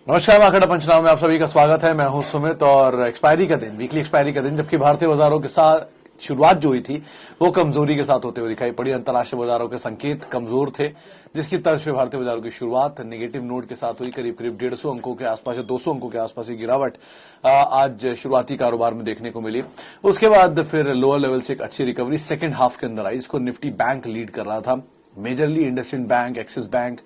नमस्कार, मार्केट पंचनामे में आप सभी का स्वागत है। मैं हूं सुमित और एक्सपायरी का दिन, वीकली एक्सपायरी का दिन, जबकि भारतीय बाजारों के साथ शुरुआत जो हुई थी वो कमजोरी के साथ होते हुए दिखाई पड़ी। अंतर्राष्ट्रीय बाजारों के संकेत कमजोर थे, जिसकी तर्ज पे भारतीय बाजारों की शुरुआत नेगेटिव नोट के साथ हुई। करीब 150 अंकों के आसपास या 200 अंकों के आसपास की गिरावट आज शुरुआती कारोबार में देखने को मिली। उसके बाद फिर लोअर लेवल से एक अच्छी रिकवरी सेकेंड हाफ के अंदर आई। इसको निफ्टी बैंक लीड कर रहा था। Majorly IndusInd bank, axis bank,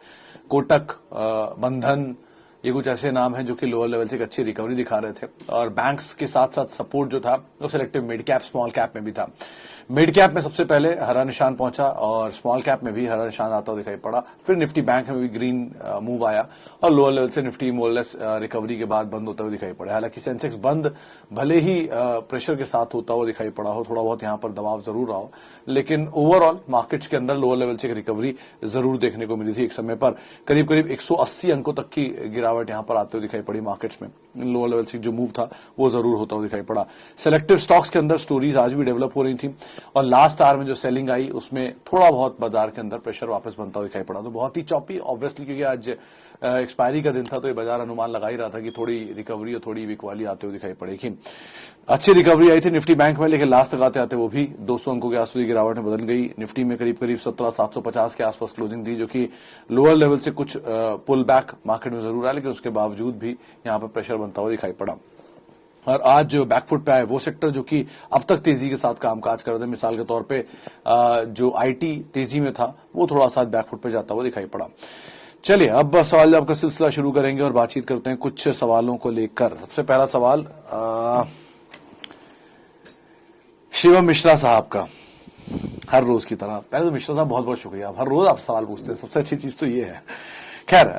Kotak, बंधन, ये कुछ ऐसे नाम हैं जो कि लोअर लेवल से एक अच्छी रिकवरी दिखा रहे थे। और बैंक्स के साथ साथ सपोर्ट जो था वो selective mid cap, small cap में भी था। मिड कैप में सबसे पहले हरा निशान पहुंचा और स्मॉल कैप में भी हरा निशान आता हुआ दिखाई पड़ा। फिर निफ्टी बैंक में भी ग्रीन मूव आया और लोअर लेवल से निफ्टी मोरलेस रिकवरी के बाद बंद होता हुआ दिखाई पड़ा। हालांकि सेंसेक्स बंद भले ही प्रेशर के साथ होता हुआ दिखाई पड़ा हो, थोड़ा बहुत यहां पर दबाव जरूर रहा हो, लेकिन ओवरऑल मार्केट्स के अंदर लोअर लेवल से एक रिकवरी जरूर देखने को मिली थी। एक समय पर करीब करीब 180 अंकों तक की गिरावट यहां पर आते हुए दिखाई पड़ी मार्केट्स में। लोअर लेवल से जो मूव था वो जरूर होता हुआ दिखाई पड़ा। सिलेक्टिव स्टॉक्स के अंदर स्टोरीज आज भी डेवलप हो रही थी और लास्ट आवर में जो सेलिंग आई उसमें थोड़ा बहुत बाजार के अंदर प्रेशर वापस बनता हुआ दिखाई पड़ा। तो बहुत ही चॉपी, ऑब्वियसली, क्योंकि आज एक्सपायरी का दिन था तो ये बाजार अनुमान लगा ही रहा था कि थोड़ी रिकवरी और थोड़ी बिकवाली आते हुए दिखाई पड़ेगी। अच्छी रिकवरी आई थी निफ्टी बैंक में, लेकिन लास्ट तक आते आते वो भी 200 अंकों के आसपास की गिरावट में बदल गई। निफ्टी में करीब करीब 17,750 के आसपास क्लोजिंग थी, जो कि लोअर लेवल से कुछ पुल बैक मार्केट में जरूर आया, लेकिन उसके बावजूद भी यहां पर प्रेशर बनता हुआ दिखाई पड़ा। और आज जो बैकफुट पे आए वो सेक्टर जो कि अब तक तेजी के साथ कामकाज कर रहे थे, मिसाल के तौर पे जो आईटी तेजी में था वो थोड़ा सा बैकफुट पे जाता हुआ दिखाई पड़ा। चलिए अब सवाल जवाब का सिलसिला शुरू करेंगे और बातचीत करते हैं कुछ सवालों को लेकर। सबसे पहला सवाल शिवम मिश्रा साहब का, हर रोज की तरह। पहले तो मिश्रा साहब बहुत बहुत शुक्रिया, आप हर रोज आप सवाल पूछते हैं, सबसे अच्छी चीज तो ये है। खैर,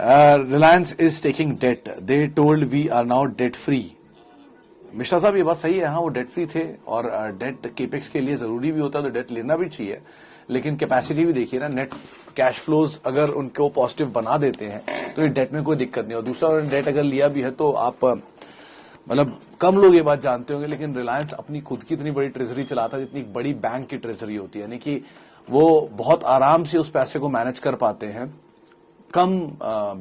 Reliance is taking debt, they told we are now debt free. Mishra साहब ये बात सही है, हाँ वो डेट फ्री थे और डेट केपेक्स के लिए जरूरी भी होता है तो डेट लेना भी चाहिए, लेकिन कैपेसिटी भी देखिए ना, नेट कैश फ्लोज अगर उनको पॉजिटिव बना देते हैं तो ये डेट में कोई दिक्कत नहीं। और दूसरा, डेट अगर लिया भी है तो आप मतलब कम लोग ये बात जानते होंगे, लेकिन रिलायंस अपनी खुद की इतनी बड़ी ट्रेजरी चलाता है जितनी बड़ी बैंक की ट्रेजरी होती है, यानी कि वो बहुत आराम से उस पैसे को मैनेज कर पाते हैं। कम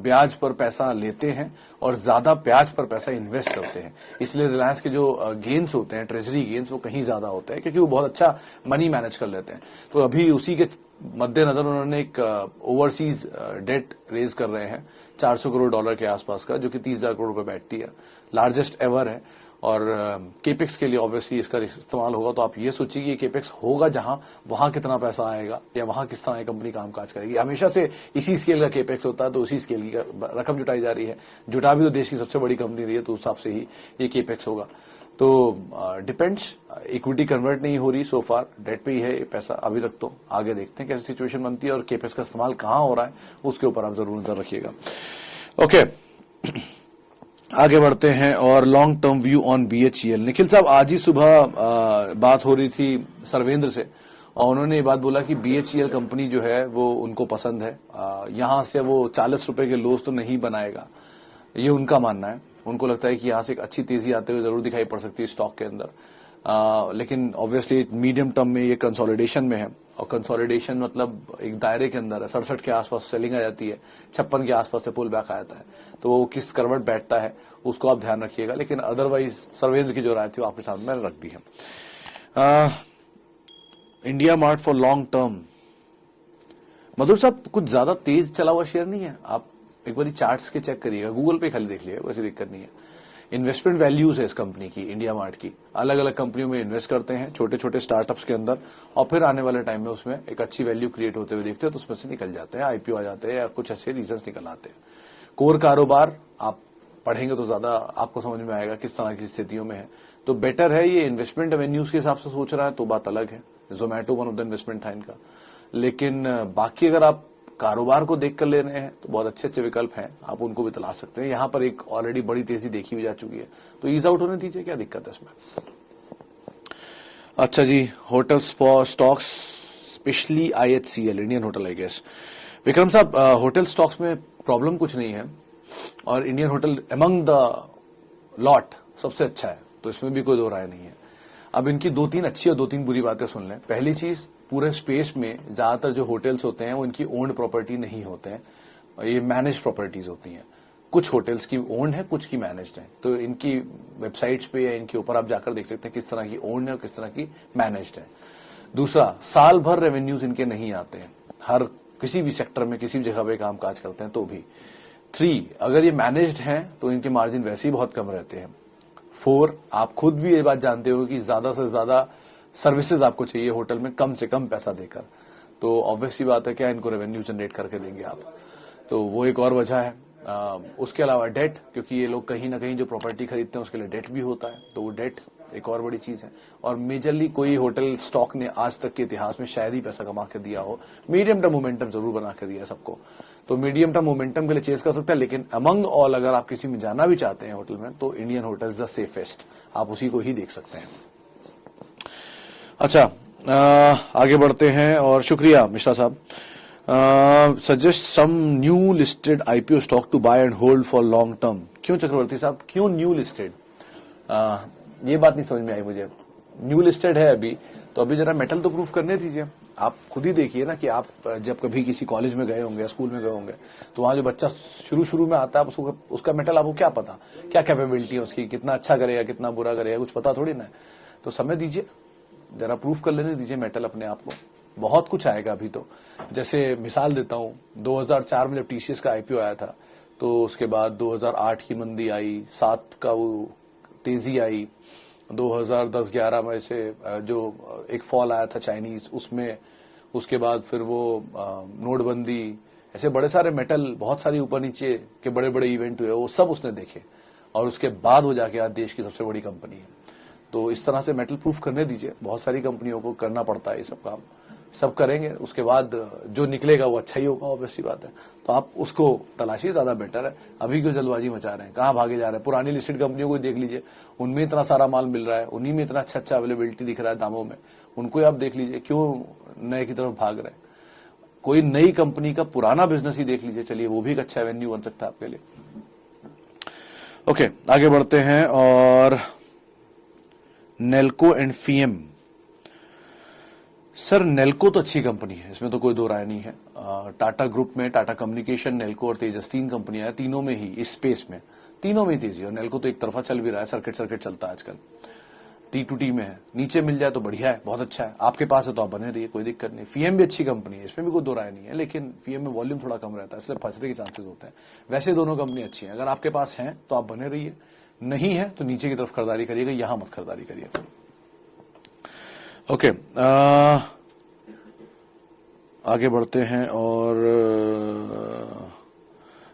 ब्याज पर पैसा लेते हैं और ज्यादा ब्याज पर पैसा इन्वेस्ट करते हैं, इसलिए रिलायंस के जो गेन्स होते हैं, ट्रेजरी गेन्स, वो कहीं ज्यादा होते हैं क्योंकि वो बहुत अच्छा मनी मैनेज कर लेते हैं। तो अभी उसी के मद्देनजर उन्होंने एक ओवरसीज डेट रेज कर रहे हैं $400 करोड़ के आसपास का, जो कि 30,000 करोड़ रुपए बैठती है, लार्जेस्ट एवर है। और केपेक्स के लिए ऑब्वियसली इसका इस्तेमाल होगा, तो आप ये सोचिए कि केपेक्स होगा जहां, वहां कितना पैसा आएगा या वहां किस तरह की कंपनी कामकाज करेगी। हमेशा से इसी स्केल का केपेक्स होता है, तो उसी स्केल की रकम जुटाई जा रही है। जुटा भी तो देश की सबसे बड़ी कंपनी रही है, तो उस हिसाब से ही ये केपेक्स होगा। तो डिपेंड्स, इक्विटी कन्वर्ट नहीं हो रही सो फार, डेट पे ही है ये पैसा अभी तक। तो आगे देखते हैं कैसी सिचुएशन बनती है और केपेक्स का इस्तेमाल कहां हो रहा है उसके ऊपर आप जरूर नजर रखिएगा। ओके, आगे बढ़ते हैं और long term view on BHEL. Nikhil साहब, आज ही सुबह बात हो रही थी सर्वेंद्र से और उन्होंने ये बात बोला कि बीएचईएल कंपनी जो है वो उनको पसंद है। यहां से वो 40 रुपए के लोस तो नहीं बनाएगा, ये उनका मानना है। उनको लगता है कि यहां से एक अच्छी तेजी आते हुए जरूर दिखाई पड़ सकती है स्टॉक के अंदर, लेकिन ऑब्वियसली मीडियम टर्म में ये कंसोलिडेशन में है और कंसोलिडेशन मतलब एक दायरे के अंदर है। 67 के आसपास सेलिंग आ जाती है, 56 के आसपास से पुल बैक आ जाता है, तो वो किस करवट बैठता है उसको आप ध्यान रखिएगा। लेकिन अदरवाइज सर्वेंद्र की जो राय थी वो आपके सामने मैंने रख दी है। India Mart for long term, Madhur साहब कुछ ज्यादा तेज चला हुआ शेयर नहीं है, आप एक बार चार्ट्स के चेक करिएगा, गूगल पे खाली देख लीजिएगा, वैसे दिक्कत नहीं है। इन्वेस्टमेंट वैल्यूज है इस कंपनी की, इंडिया मार्ट की। अलग अलग कंपनियों में इन्वेस्ट करते हैं, छोटे छोटे स्टार्टअप्स के अंदर, और फिर आने वाले टाइम में उसमें एक अच्छी वैल्यू क्रिएट होते हुए देखते हैं तो उसमें से निकल जाते हैं, आईपीओ आ जाते हैं या कुछ ऐसे रीजन निकल आते हैं। कोर कारोबार आप पढ़ेंगे तो ज्यादा आपको समझ में आएगा किस तरह की स्थितियों में है। तो बेटर है, ये इन्वेस्टमेंट एवेन्यूज के हिसाब से सोच रहा है तो बात अलग है, Zomato one of the investment था इनका। लेकिन बाकी अगर आप कारोबार को देख कर ले रहे हैं तो बहुत अच्छे अच्छे विकल्प हैं, आप उनको भी तलाश सकते हैं। यहां पर एक ऑलरेडी बड़ी तेजी देखी भी जा चुकी है, तो ईज आउट होने दीजिए, क्या दिक्कत है इसमें। अच्छा जी, hotel stocks specially IHCL, Indian hotel I guess. Vikram साहब, होटल स्टॉक्स में प्रॉब्लम कुछ नहीं है और Indian hotel among the lot सबसे अच्छा है, तो इसमें भी कोई दो राय नहीं है। अब इनकी 2-3 अच्छी और 2-3 बुरी बातें सुन लें। पहली चीज, पूरे स्पेस में ज्यादातर जो होटल्स होते हैं वो इनकी ओन्ड प्रॉपर्टी नहीं होते हैं, ये मैनेज प्रॉपर्टीज होती हैं। कुछ होटल्स की ओन्ड है, कुछ की मैनेज्ड है। तो इनकी वेबसाइट्स पे या इनके ऊपर आप जाकर देख सकते हैं किस तरह की ओन्ड है और किस तरह की मैनेज्ड है। दूसरा, साल भर रेवेन्यूज इनके नहीं आते हैं, हर किसी भी सेक्टर में किसी भी जगह पे काम काज करते हैं तो भी। 3, अगर ये मैनेज्ड हैं तो इनके मार्जिन वैसे ही बहुत कम रहते हैं। 4, आप खुद भी ये बात जानते हो कि ज्यादा से ज्यादा सर्विसेज आपको चाहिए होटल में कम से कम पैसा देकर, तो ऑब्वियस सी बात है क्या इनको रेवेन्यू जनरेट करके देंगे आप, तो वो एक और वजह है। उसके अलावा डेट, क्योंकि ये लोग कहीं ना कहीं जो प्रॉपर्टी खरीदते हैं उसके लिए डेट भी होता है, तो वो डेट एक और बड़ी चीज है। और मेजरली कोई होटल स्टॉक ने आज तक के इतिहास में शायद ही पैसा कमा के दिया हो, मीडियम टर्म मोमेंटम जरूर बना के दिया सबको, तो मीडियम टर्म मोमेंटम के लिए चेस कर सकते हैं। लेकिन अमंग ऑल अगर आप किसी में जाना भी चाहते हैं होटल में, तो इंडियन होटल द सेफेस्ट, आप उसी को ही देख सकते हैं। अच्छा, आगे बढ़ते हैं और शुक्रिया मिश्रा साहब। Suggest some new listed IPO stock to buy and hold for long term. क्यों चक्रवर्ती साहब, क्यों न्यू लिस्टेड? ये बात नहीं समझ में आई मुझे। न्यू लिस्टेड है अभी, तो अभी जरा मेटल तो प्रूफ करने दीजिए। आप खुद ही देखिए ना कि आप जब कभी किसी कॉलेज में गए होंगे, स्कूल में गए होंगे, तो वहां जो बच्चा शुरू में आता है उसका मेटल आपको क्या पता, क्या कैपेबिलिटी है उसकी, कितना अच्छा करेगा कितना बुरा करेगा, कुछ पता थोड़ी ना है। तो समय दीजिए, जरा प्रूफ कर लेने दीजिए मेटल अपने आप को, बहुत कुछ आएगा अभी तो। जैसे मिसाल देता हूं, 2004 में जब टीसीएस का आईपीओ आया था, तो उसके बाद 2008 की मंदी आई, 7 का वो तेजी आई, 2010-11 में से जो एक फॉल आया था चाइनीज, उसमें उसके बाद फिर वो नोटबंदी, ऐसे बड़े सारे मेटल, बहुत सारी ऊपर नीचे के बड़े बड़े इवेंट हुए, वो सब उसने देखे, और उसके बाद वो जाके आज देश की सबसे बड़ी कंपनी है। तो इस तरह से मेटल प्रूफ करने दीजिए, बहुत सारी कंपनियों को करना पड़ता है ये सब काम, सब करेंगे, उसके बाद जो निकलेगा वो अच्छा ही होगा, ऑब्वियस सी बात है। तो आप उसको तलाशिए, ज्यादा बेटर है। अभी क्यों जल्दबाजी मचा रहे हैं, कहाँ भागे जा रहे हैं? पुरानी लिस्टेड कंपनियों को देख लीजिए, उनमें इतना सारा माल मिल रहा है, उन्हीं में इतना अच्छा अवेलेबिलिटी दिख रहा है दामों में, उनको ही आप देख लीजिए, क्यों नए की तरफ भाग रहे हैं? कोई नई कंपनी का पुराना बिजनेस ही देख लीजिए, चलिए वो भी एक अच्छा एवेन्यू बन सकता है आपके लिए। ओके, आगे बढ़ते हैं। और Nelco and FM, sir Nelco तो अच्छी कंपनी है, इसमें तो कोई दो राय नहीं है। टाटा ग्रुप में टाटा कम्युनिकेशन, नेल्को और तेजस 3 कंपनियां हैं, तीनों में ही इस स्पेस में, तीनों में तेजी, और नेल्को तो एक तरफा चल भी रहा है, सर्किट चलता है आजकल, T2T में है, नीचे मिल जाए तो बढ़िया है, बहुत अच्छा है, आपके पास है तो आप बने रहिए, कोई दिक्कत नहीं। फीएम भी अच्छी कंपनी है, इसमें भी कोई दो राय नहीं है, लेकिन फीएम में वॉल्यूम थोड़ा कम रहता है, इसलिए फंसने के चांसेस होते हैं। वैसे दोनों कंपनी अच्छी है, अगर आपके पास है तो आप बने रहिए, नहीं है तो नीचे की तरफ खरीदारी करिएगा, यहां मत खरीदारी करिएगा। ओके, आगे बढ़ते हैं। और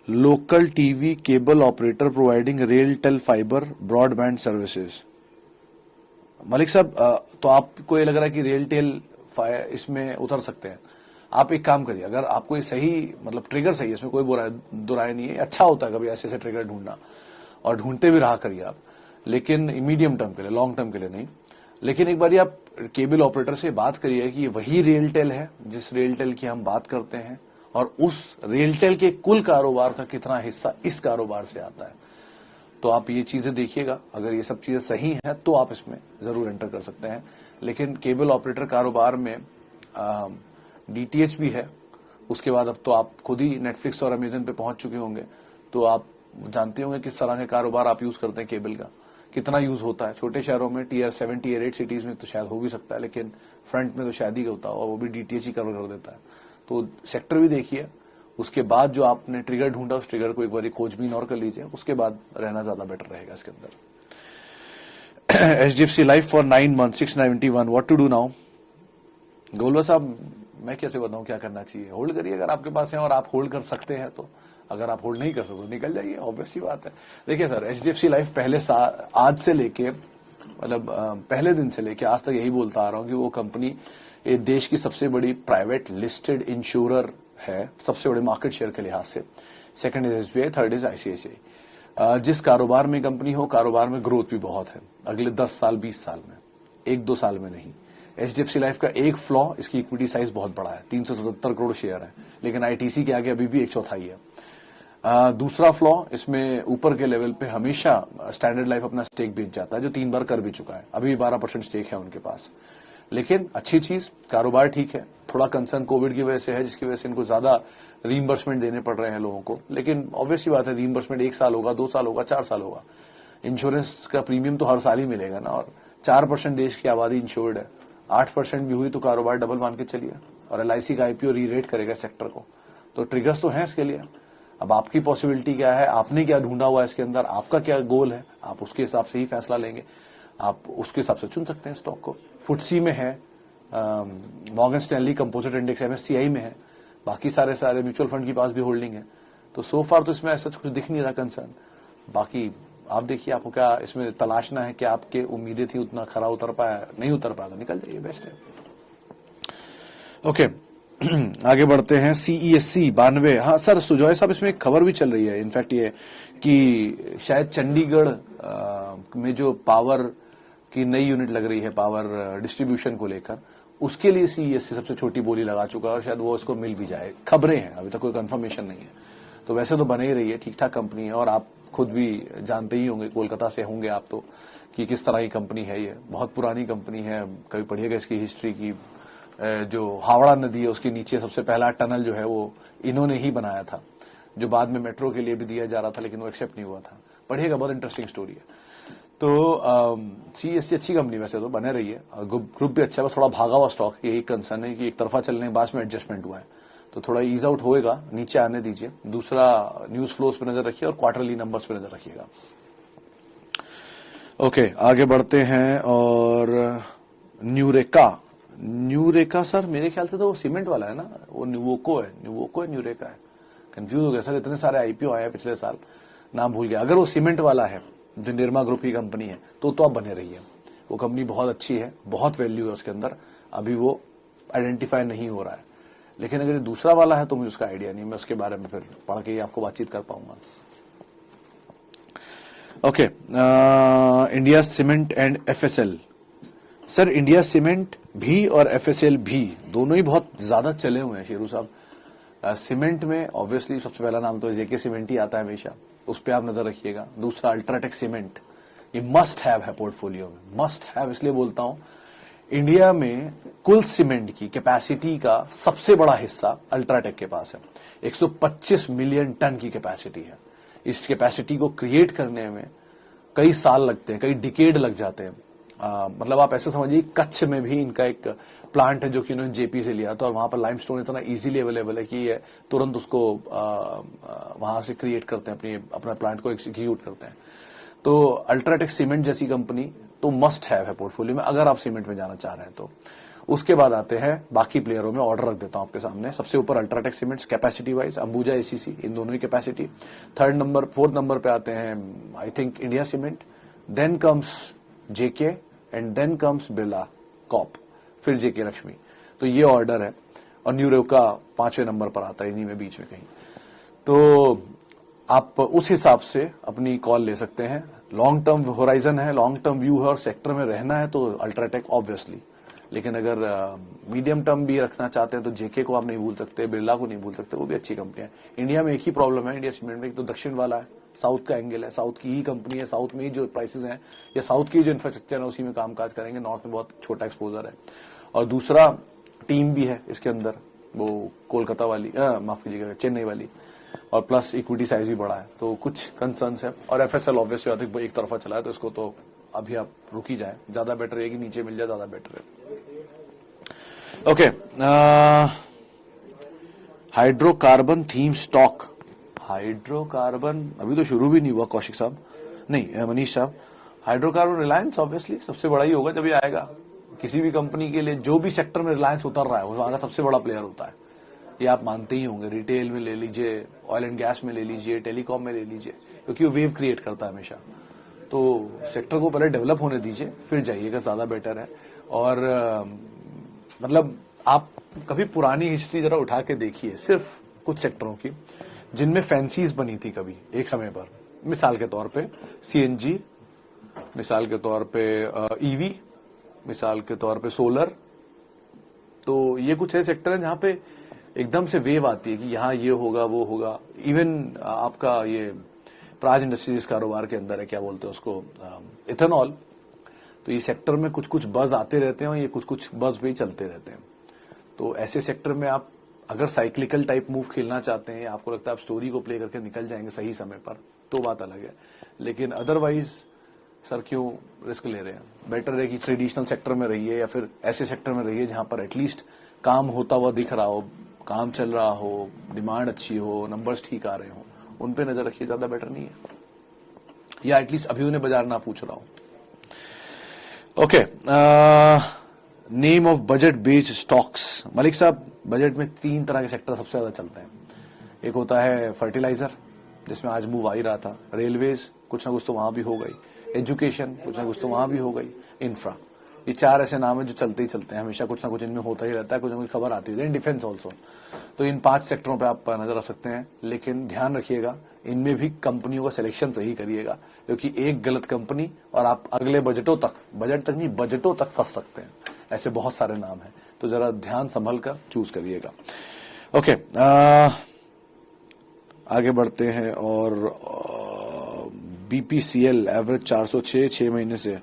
local TV cable operator providing RailTel fibre broadband services. Malik साहब, तो आपको ये लग रहा है कि रेल टेल इसमें उतर सकते हैं? आप एक काम करिए, अगर आपको ये सही मतलब ट्रिगर सही है, इसमें कोई बुराई नहीं है, अच्छा होता है कभी ऐसे ऐसे ट्रिगर ढूंढना, और ढूंढते भी रहा करिए आप, लेकिन मीडियम टर्म के लिए, लॉन्ग टर्म के लिए नहीं। लेकिन एक बार आप केबल ऑपरेटर से बात करिए कि वही रेलटेल है जिस रेलटेल की हम बात करते हैं, और उस रेलटेल के कुल कारोबार का कितना हिस्सा इस कारोबार से आता है। तो आप ये चीजें देखिएगा, अगर ये सब चीजें सही हैं तो आप इसमें जरूर एंटर कर सकते हैं। लेकिन केबल ऑपरेटर कारोबार में डीटीएच भी है, उसके बाद अब तो आप खुद ही नेटफ्लिक्स और अमेजन पे पहुंच चुके होंगे, तो आप जानते होंगे किस तरह के कारोबार आप यूज करते हैं केबल का, कितना यूज होता है। छोटे शहरों में Tier 7 Tier 8 सिटीज में तो शायद हो भी सकता है, लेकिन फ्रंट में तो शायद ही होता है, और वो भी डीटीएच ही कवर कर देता है। तो सेक्टर भी देखिए, उसके बाद जो आपने ट्रिगर ढूंढा उस ट्रिगर को एक बार खोजबीन और कर लीजिए, उसके बाद रहना ज्यादा बेटर रहेगा इसके अंदर। HDFC life for 9 months 691, what to do now? Golwa साहब, मैं कैसे बताऊं क्या करना चाहिए? होल्ड करिए अगर आपके पास है और आप होल्ड कर सकते हैं तो, अगर आप होल्ड नहीं कर सकते तो निकल जाइए, ऑब्वियस सी बात है। देखिए सर, HDFC लाइफ आज से लेके मतलब पहले दिन से लेके आज तक यही बोलता आ रहा हूं कि वो कंपनी देश की सबसे बड़ी प्राइवेट लिस्टेड इंश्योरर है, सबसे बड़े मार्केट शेयर के लिहाज से। Second is SBI, third is ICICI। जिस कारोबार में कंपनी हो, कारोबार में ग्रोथ भी बहुत है अगले 10 साल 20 साल में, 1-2 साल में नहीं। HDFC लाइफ का एक फ्लॉ, इसकी इक्विटी साइज बहुत बड़ा है, 377 करोड़ शेयर है, लेकिन ITC के आगे अभी भी 1/4 है। दूसरा फ्लॉ, इसमें ऊपर के लेवल पे हमेशा स्टैंडर्ड लाइफ अपना स्टेक बेच जाता है, जो 3 बार कर भी चुका है, अभी 12% स्टेक है उनके पास। लेकिन अच्छी चीज, कारोबार ठीक है, थोड़ा कंसर्न कोविड की वजह से है, जिसकी वजह से इनको ज्यादा रीइंबर्समेंट देने पड़ रहे हैं लोगों को, लेकिन ऑब्वियसली बात है रीइंबर्समेंट 1 साल होगा, 2 साल होगा, 4 साल होगा। इंश्योरेंस का प्रीमियम तो हर साल ही मिलेगा ना, और 4% देश की आबादी इंश्योर्ड है, 8% भी हुई तो कारोबार डबल मान के चलिए। और LIC का IPO री-रेट करेगा सेक्टर को, तो ट्रिगर्स तो हैं इसके लिए। अब आपकी पॉसिबिलिटी क्या है, आपने क्या ढूंढा हुआ है इसके अंदर, आपका क्या गोल है, आप उसके हिसाब से ही फैसला लेंगे, आप उसके हिसाब से चुन सकते हैं स्टॉक को। फुटसी में है, Morgan Stanley composite index MSCI में है, बाकी सारे म्यूचुअल फंड के पास भी होल्डिंग है। तो सो फार तो इसमें ऐसा कुछ दिख नहीं रहा कंसर्न। बाकी आप देखिए आपको क्या इसमें तलाशना है, कि आपके उम्मीदें थी उतना खरा उतर पाया, नहीं उतर पाया तो निकल जाइए, बेस्ट है। ओके आगे बढ़ते हैं। CESC 92। हाँ सर सुजॉय साहब, इसमें एक खबर भी चल रही है इनफैक्ट ये कि शायद चंडीगढ़ में जो पावर की नई यूनिट लग रही है पावर डिस्ट्रीब्यूशन को लेकर, उसके लिए CESC सबसे छोटी बोली लगा चुका है और शायद वो इसको मिल भी जाए। खबरें हैं, अभी तक कोई कंफर्मेशन नहीं है। तो वैसे तो बने ही रही है, ठीक ठाक कंपनी है, और आप खुद भी जानते ही होंगे, कोलकाता से होंगे आप तो, कि किस तरह की कंपनी है ये। बहुत पुरानी कंपनी है, कभी पढ़िएगा इसकी हिस्ट्री की। जो हावड़ा नदी है उसके नीचे सबसे पहला टनल जो है वो इन्होंने ही बनाया था, जो बाद में मेट्रो के लिए भी दिया जा रहा था, लेकिन वो एक्सेप्ट नहीं हुआ था। पढ़िएगा, बहुत इंटरेस्टिंग स्टोरी है। तो CESC अच्छी कंपनी वैसे तो बने रही है, ग्रुप भी अच्छा है, बस थोड़ा भागा हुआ स्टॉक, यही कंसर्न है कि एक तरफा चलने के बाद में एडजस्टमेंट हुआ है, तो थोड़ा ईज आउट होएगा, नीचे आने दीजिए। दूसरा न्यूज फ्लोज पे नजर रखिए और क्वार्टरली नंबर्स पे नजर रखिएगा। ओके आगे बढ़ते हैं। और न्यूरेका सर मेरे ख्याल से तो वो सीमेंट वाला है ना, वो न्यूवोको है न्यूरेका है, कंफ्यूज हो गया सर, इतने सारे IPO आए हैं पिछले साल, नाम भूल गया। अगर वो सीमेंट वाला है जो निर्मा ग्रुप की कंपनी है तो आप बने रहिए, वो कंपनी बहुत अच्छी है, बहुत वैल्यू है उसके अंदर, अभी वो आइडेंटिफाई नहीं हो रहा है। लेकिन अगर ये दूसरा वाला है तो मुझे उसका आइडिया नहीं, मैं उसके बारे में फिर पढ़ के ही आपको बातचीत कर पाऊंगा। Okay India cement and FSL। Sir India cement भी और FSL भी दोनों ही बहुत ज्यादा चले हुए हैं शेरू साहब। सीमेंट में ऑब्वियसली सबसे पहला नाम तो JK सीमेंट ही आता है हमेशा, उस पर आप नजर रखिएगा। दूसरा अल्ट्राटेक सीमेंट, ये मस्ट हैव है पोर्टफोलियो में, मस्ट हैव इसलिए बोलता हूं, इंडिया में कुल सीमेंट की कैपेसिटी का सबसे बड़ा हिस्सा अल्ट्राटेक के पास है, 125 मिलियन टन की कैपेसिटी है। इस कैपेसिटी को क्रिएट करने में कई साल लगते हैं, कई डिकेड लग जाते हैं। मतलब आप ऐसे समझिए, कच्छ में भी इनका एक प्लांट है जो कि इन्होंने JP से लिया था, और वहां पर लाइमस्टोन इतना इजीली अवेलेबल है कि ये तुरंत उसको वहां से क्रिएट करते हैं, अपना प्लांट को एग्जीक्यूट करते हैं। तो अल्ट्राटेक सीमेंट जैसी कंपनी तो मस्ट हैव है पोर्टफोलियो में, अगर आप सीमेंट में जाना चाह रहे हैं तो। उसके बाद आते हैं बाकी प्लेयरों में, ऑर्डर रख देता हूं आपके सामने। सबसे ऊपर UltraTech cements capacity wise, Ambuja ACC, इन दोनों ही कैपेसिटी। फोर्थ नंबर पे आते हैं I think India cement, then comes JK and then comes Birla corp, फिर JK लक्ष्मी। तो ये ऑर्डर है, और न्यूरेका 5वें नंबर पर आता है, इन्हीं में बीच में कहीं। तो आप उस हिसाब से अपनी कॉल ले सकते हैं। लॉन्ग टर्म होराइजन है, लॉन्ग टर्म व्यू है और सेक्टर में रहना है तो अल्ट्राटेक ऑब्वियसली। लेकिन अगर मीडियम टर्म भी रखना चाहते हैं तो JK को आप नहीं भूल सकते, बिरला को नहीं भूल सकते, वो भी अच्छी कंपनी है। इंडिया में एक ही प्रॉब्लम है इंडिया सीमेंट में, एक तो दक्षिण वाला है, साउथ का एंगल है, साउथ की ही कंपनी है, साउथ में ही जो प्राइसेस हैं या साउथ की जो इंफ्रास्ट्रक्चर है उसी में कामकाज करेंगे, नॉर्थ में बहुत छोटा एक्सपोजर है। और दूसरा टीम भी है इसके अंदर, वो कोलकाता वाली, माफ कीजिएगा चेन्नई वाली, और प्लस इक्विटी साइज भी बड़ा है, तो कुछ कंसर्न्स है। और FSL ऑब्वियसली अधिक एक तरफा चला है, तो इसको तो अभी आप रुक ही जाए, ज्यादा बेटर है कि नीचे मिल जाए, ज्यादा बेटर है। Okay hydrocarbon theme stock, hydrocarbon अभी तो शुरू भी नहीं हुआ कौशिक साहब, नहीं मनीष साहब। हाइड्रोकार्बन रिलायंस ऑब्वियसली सबसे बड़ा ही होगा जब ये आएगा। किसी भी कंपनी के लिए जो भी सेक्टर में रिलायंस उतर रहा है वो वहां का सबसे बड़ा प्लेयर होता है, ये आप मानते ही होंगे। रिटेल में ले लीजिए, ऑयल एंड गैस में ले लीजिए, टेलीकॉम में ले लीजिए, क्योंकि वो वेव क्रिएट करता है हमेशा। तो सेक्टर को पहले डेवलप होने दीजिए, फिर जाइएगा, ज्यादा बेटर है। और मतलब आप कभी पुरानी हिस्ट्री जरा उठा के देखिए, सिर्फ कुछ सेक्टरों की जिनमें फैंसीज बनी थी कभी एक समय पर, मिसाल के तौर पे CNG, मिसाल के तौर पे EV, मिसाल के तौर पे सोलर। तो ये कुछ ऐसे सेक्टर हैं जहां पे एकदम से वेव आती है कि यहाँ ये होगा वो होगा। इवन आपका ये प्राज इंडस्ट्रीज कारोबार के अंदर है, क्या बोलते हैं उसको, इथेनॉल। तो ये सेक्टर में कुछ कुछ बज आते रहते हैं और ये कुछ कुछ बज पे ही चलते रहते हैं। तो ऐसे सेक्टर में आप अगर साइक्लिकल टाइप मूव खेलना चाहते हैं, आपको लगता है आप स्टोरी को प्ले करके निकल जाएंगे सही समय पर, तो बात अलग है। लेकिन अदरवाइज सर क्यों रिस्क ले रहे हैं? बेटर है कि ट्रेडिशनल सेक्टर में रहिए या फिर ऐसे सेक्टर में रहिए जहां पर एटलीस्ट काम होता हुआ दिख रहा हो, काम चल रहा हो, डिमांड अच्छी हो, नंबर्स ठीक आ रहे हो, उन पे नजर रखिए, ज्यादा बेटर नहीं है। या एटलीस्ट अभी उन्हें बाजार ना पूछ रहा हूं। Okay, name of budget based stocks. Malik साहब, बजट में 3 तरह के सेक्टर सबसे ज्यादा चलते हैं। एक होता है फर्टिलाइजर, जिसमें आज मूव आ ही रहा था, रेलवेज कुछ ना कुछ तो वहां भी हो गई, एजुकेशन कुछ ना कुछ तो वहां भी हो गई, इंफ्रा। ये 4 ऐसे नाम है जो चलते ही चलते हैं, हमेशा कुछ ना कुछ इनमें होता ही रहता है, कुछ ना कुछ खबर आती है। Defence also. तो इन 5 सेक्टरों पे आप नजर रख सकते हैं, लेकिन ध्यान रखिएगा इनमें भी कंपनियों का सिलेक्शन सही करिएगा, क्योंकि एक गलत कंपनी और आप अगले बजटों तक, बजट तक नहीं बजटों तक फंस सकते हैं। ऐसे बहुत सारे नाम हैं, तो जरा ध्यान संभल कर चूज करिएगा। ओके, आगे बढ़ते हैं। और बीपीसीएल एवरेज 406 6 महीने से।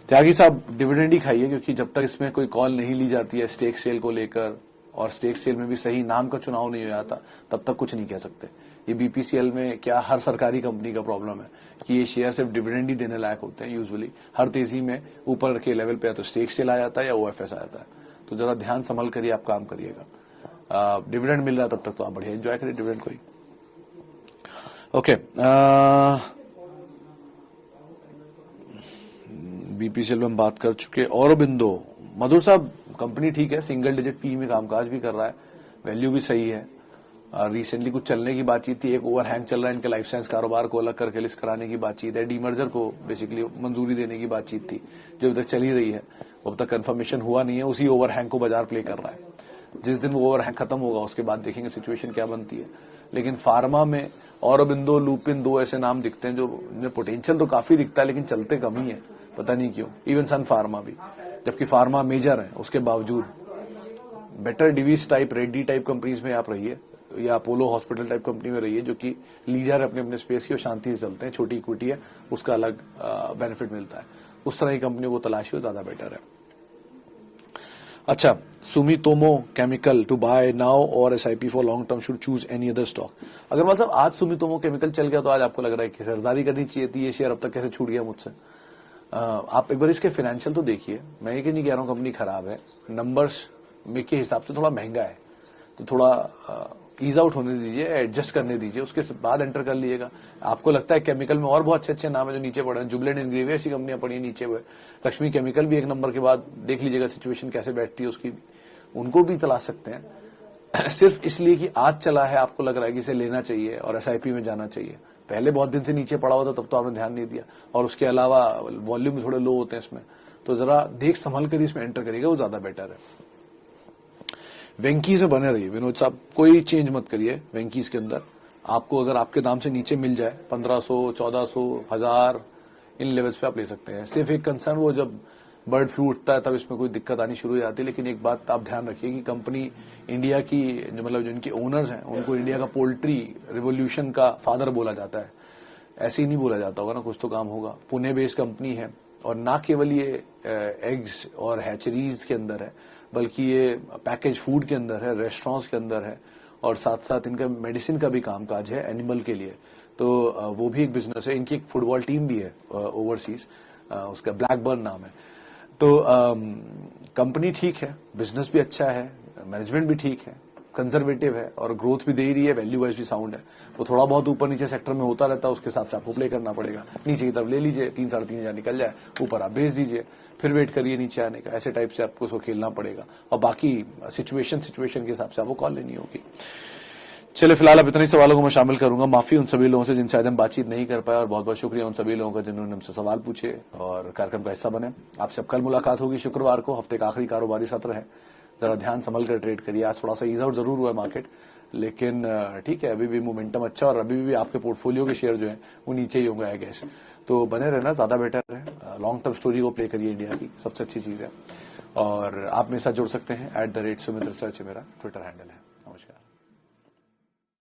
त्यागी साहब, डिविडेंड ही खाइए, क्योंकि जब तक इसमें कोई कॉल नहीं ली जाती है स्टेक सेल को लेकर, और स्टेक सेल में भी सही नाम का चुनाव नहीं हो जाता, तब तक कुछ नहीं कह सकते। ये बीपीसीएल में क्या, हर सरकारी कंपनी का प्रॉब्लम है कि ये शेयर सिर्फ डिविडेंड ही देने लायक होते हैं यूजुअली। हर तेजी में ऊपर के लेवल पे या तो स्टेक सेल आ जाता है या ओएफएस आ जाता है। तो जरा ध्यान संभल करिए, आप काम करिएगा। डिविडेंड मिल रहा है तब तक तो आप बढ़िया एंजॉय करिए डिविडेंड को ही। ओके, बीपीसीएल में हम बात कर चुके। औरबिंदो, मधुर साहब, कंपनी ठीक है, सिंगल डिजिट पी में कामकाज भी कर रहा है, वैल्यू भी सही है। रिसेंटली कुछ चलने की बातचीत थी, एक ओवर हैंग चल रहा है इनके लाइफ साइंस कारोबार को अलग करके लिस्ट कराने की बातचीत है, डीमर्जर को बेसिकली मंजूरी देने की बातचीत थी, जो अभी तक चली रही है, अब तक कंफर्मेशन हुआ नहीं है। उसी ओवर हैंग को बाजार प्ले कर रहा है। जिस दिन वो ओवर हैंग खत्म होगा उसके बाद देखेंगे सिचुएशन क्या बनती है। लेकिन फार्मा में औरबिंदो, लुपिन, 2 ऐसे नाम दिखते हैं जो पोटेंशियल तो काफी दिखता है, लेकिन चलते कम ही है, पता नहीं क्यों। इवन सन फार्मा भी, जबकि फार्मा मेजर है, उसके बावजूद better Divi's type, Reddy type companies में आप रहिए, या अपोलो हॉस्पिटल टाइप कंपनी में रहिए, जो कि लीडर है अपने अपने स्पेस की और शांति से चलते हैं, छोटी इक्विटी है, उसका अलग बेनिफिट मिलता है। उस तरह की कंपनियों को तलाशिए, ज्यादा बेटर है। अच्छा, Sumitomo chemical to buy now और SIP for long term, should choose any other stock. अगर मतलब आज सुमितोमो केमिकल चल गया तो आज आपको लग रहा है कि खरीदारी करनी चाहिए थी, ये शेयर अब तक कैसे छूट गया मुझसे। आप एक बार इसके फाइनेंशियल तो देखिए। मैं ये नहीं कह रहा हूं कंपनी खराब है, नंबर्स में के हिसाब से थोड़ा महंगा है, तो थोड़ा ईज आउट होने दीजिए, एडजस्ट करने दीजिए, उसके बाद एंटर कर लीजिएगा। आपको लगता है केमिकल में और बहुत अच्छे अच्छे नाम है जो नीचे पड़े हैं, जुबिलेंट इंग्रेविया ऐसी कंपनियां पड़ी नीचे हुए, लक्ष्मी केमिकल भी एक नंबर के बाद देख लीजिएगा सिचुएशन कैसे बैठती है उसकी, उनको भी तलाश सकते हैं। सिर्फ इसलिए कि आज चला है आपको लग रहा है कि इसे लेना चाहिए और एसआईपी में जाना चाहिए, पहले बहुत दिन से नीचे पड़ा हुआ था तब तो आपने ध्यान नहीं दिया, और उसके अलावा वॉल्यूम थोड़े लो होते हैं इसमें, तो जरा देख संभल कर इसमें एंटर करिएगा, वो ज्यादा बेटर है। वेंकीज में बने रहिए विनोद साहब, कोई चेंज मत करिए वेंकीज के अंदर। आपको अगर आपके दाम से नीचे मिल जाए 1500, 1400, 1000, इन लेवल्स पे आप ले सकते हैं। सिर्फ एक कंसर्न, वो जब बर्ड फ्लू उठता है तब इसमें कोई दिक्कत आनी शुरू हो जाती है। लेकिन एक बात आप ध्यान रखिए कि कंपनी इंडिया की जो मतलब जो इनके ओनर्स हैं, उनको इंडिया का पोल्ट्री रिवोल्यूशन का फादर बोला जाता है। ऐसे ही नहीं बोला जाता होगा ना, कुछ तो काम होगा। पुणे बेस्ड कंपनी है, और ना केवल ये एग्स और हैचरीज के अंदर है, बल्कि ये पैकेज फूड के अंदर है, रेस्टोरेंट्स के अंदर है, और साथ साथ इनका मेडिसिन का भी कामकाज है एनिमल के लिए, तो वो भी एक बिजनेस है। इनकी एक फुटबॉल टीम भी है ओवरसीज, उसका ब्लैकबर्न नाम है। तो कंपनी ठीक है, बिजनेस भी अच्छा है, मैनेजमेंट भी ठीक है, कंजर्वेटिव है, और ग्रोथ भी दे ही रही है, वैल्यू वाइज भी साउंड है। वो थोड़ा बहुत ऊपर नीचे सेक्टर में होता रहता है, उसके हिसाब से आपको प्ले करना पड़ेगा। नीचे की तरफ ले लीजिए, 3-3.5 निकल जाए, ऊपर आप भेज दीजिए, फिर वेट करिए नीचे आने का। ऐसे टाइप से आपको उसको खेलना पड़ेगा, और बाकी सिचुएशन के हिसाब से आपको कॉल लेनी होगी। चलिए, फिलहाल अब इतने सवालों को मैं शामिल करूंगा। माफी उन सभी लोगों से जिनसे आज हम बातचीत नहीं कर पाए, और बहुत बहुत शुक्रिया उन सभी लोगों का जिन्होंने हमसे सवाल पूछे और कार्यक्रम का हिस्सा बने। आपसे अब कल मुलाकात होगी शुक्रवार को, हफ्ते का आखिरी कारोबारी सत्र है। जरा ध्यान संभल कर ट्रेड करिए। आज थोड़ा सा ईज आउट जरूर हुआ है मार्केट, लेकिन ठीक है, अभी भी मोमेंटम अच्छा, और अभी भी आपके पोर्टफोलियो के शेयर जो है वो नीचे ही होंगे आई गेस। तो बने रहना ज्यादा बेटर है। लॉन्ग टर्म स्टोरी को प्ले करिए, इंडिया की सबसे अच्छी चीज है। और आप मेरे साथ जुड़ सकते हैं @Sumit Research मेरा ट्विटर हैंडल है।